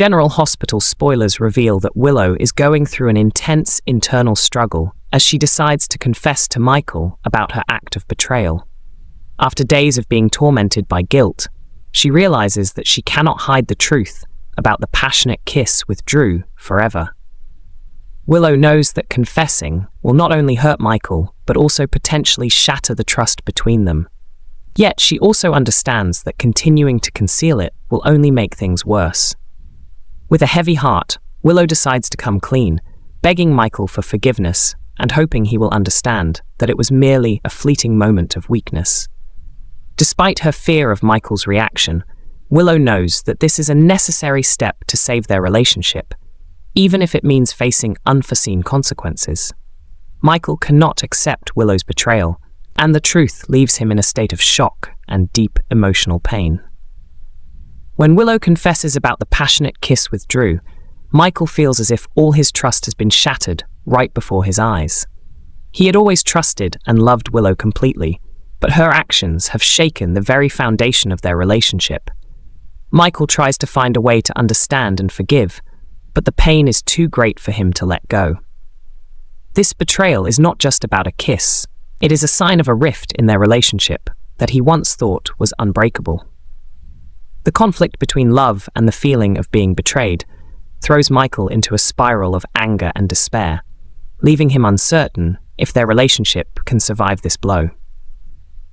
General Hospital spoilers reveal that Willow is going through an intense internal struggle as she decides to confess to Michael about her act of betrayal. After days of being tormented by guilt, she realizes that she cannot hide the truth about the passionate kiss with Drew forever. Willow knows that confessing will not only hurt Michael, but also potentially shatter the trust between them. Yet she also understands that continuing to conceal it will only make things worse. With a heavy heart, Willow decides to come clean, begging Michael for forgiveness and hoping he will understand that it was merely a fleeting moment of weakness. Despite her fear of Michael's reaction, Willow knows that this is a necessary step to save their relationship, even if it means facing unforeseen consequences. Michael cannot accept Willow's betrayal, and the truth leaves him in a state of shock and deep emotional pain. When Willow confesses about the passionate kiss with Drew, Michael feels as if all his trust has been shattered right before his eyes. He had always trusted and loved Willow completely, but her actions have shaken the very foundation of their relationship. Michael tries to find a way to understand and forgive, but the pain is too great for him to let go. This betrayal is not just about a kiss. It is a sign of a rift in their relationship that he once thought was unbreakable. The conflict between love and the feeling of being betrayed throws Michael into a spiral of anger and despair, leaving him uncertain if their relationship can survive this blow.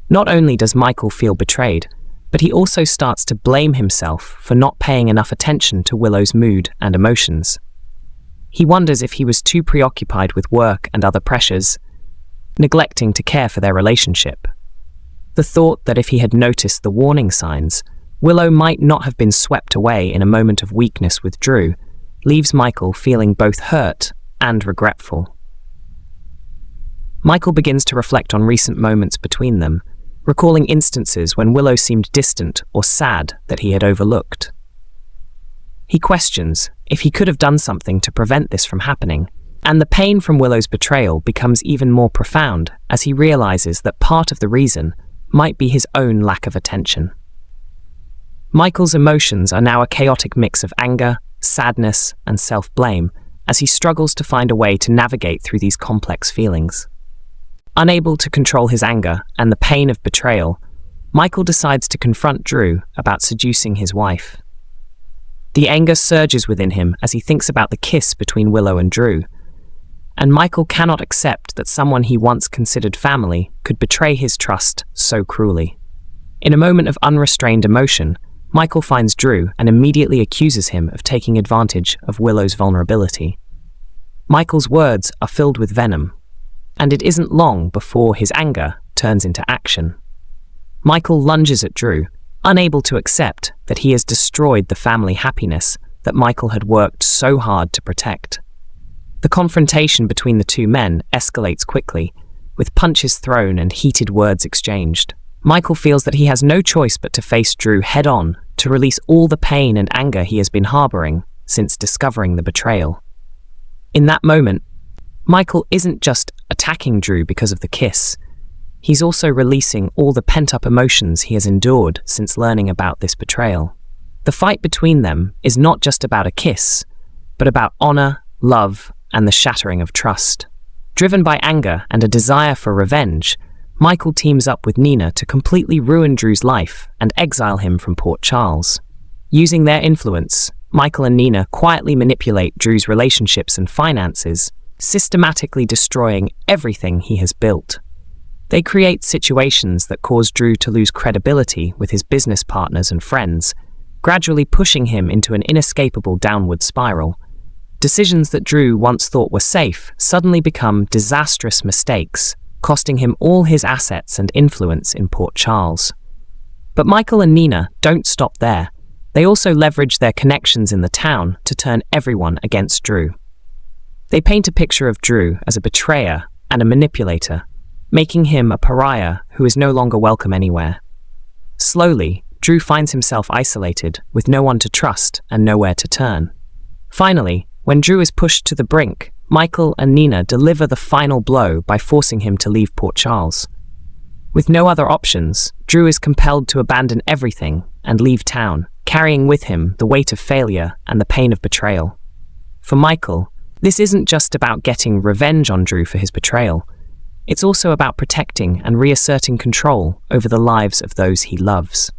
Not only does Michael feel betrayed, but he also starts to blame himself for not paying enough attention to Willow's mood and emotions. He wonders if he was too preoccupied with work and other pressures, neglecting to care for their relationship. The thought that if he had noticed the warning signs, Willow might not have been swept away in a moment of weakness with Drew leaves Michael feeling both hurt and regretful. Michael begins to reflect on recent moments between them, recalling instances when Willow seemed distant or sad that he had overlooked. He questions if he could have done something to prevent this from happening, and the pain from Willow's betrayal becomes even more profound as he realizes that part of the reason might be his own lack of attention. Michael's emotions are now a chaotic mix of anger, sadness, and self-blame as he struggles to find a way to navigate through these complex feelings. Unable to control his anger and the pain of betrayal, Michael decides to confront Drew about seducing his wife. The anger surges within him as he thinks about the kiss between Willow and Drew, and Michael cannot accept that someone he once considered family could betray his trust so cruelly. In a moment of unrestrained emotion, Michael finds Drew and immediately accuses him of taking advantage of Willow's vulnerability. Michael's words are filled with venom, and it isn't long before his anger turns into action. Michael lunges at Drew, unable to accept that he has destroyed the family happiness that Michael had worked so hard to protect. The confrontation between the two men escalates quickly, with punches thrown and heated words exchanged. Michael feels that he has no choice but to face Drew head-on to release all the pain and anger he has been harboring since discovering the betrayal. In that moment, Michael isn't just attacking Drew because of the kiss. He's also releasing all the pent-up emotions he has endured since learning about this betrayal. The fight between them is not just about a kiss, but about honor, love, and the shattering of trust. Driven by anger and a desire for revenge, Michael teams up with Nina to completely ruin Drew's life and exile him from Port Charles. Using their influence, Michael and Nina quietly manipulate Drew's relationships and finances, systematically destroying everything he has built. They create situations that cause Drew to lose credibility with his business partners and friends, gradually pushing him into an inescapable downward spiral. Decisions that Drew once thought were safe suddenly become disastrous mistakes, costing him all his assets and influence in Port Charles. But Michael and Nina don't stop there. They also leverage their connections in the town to turn everyone against Drew. They paint a picture of Drew as a betrayer and a manipulator, making him a pariah who is no longer welcome anywhere. Slowly, Drew finds himself isolated, with no one to trust and nowhere to turn. Finally, when Drew is pushed to the brink, Michael and Nina deliver the final blow by forcing him to leave Port Charles. With no other options, Drew is compelled to abandon everything and leave town, carrying with him the weight of failure and the pain of betrayal. For Michael, this isn't just about getting revenge on Drew for his betrayal. It's also about protecting and reasserting control over the lives of those he loves.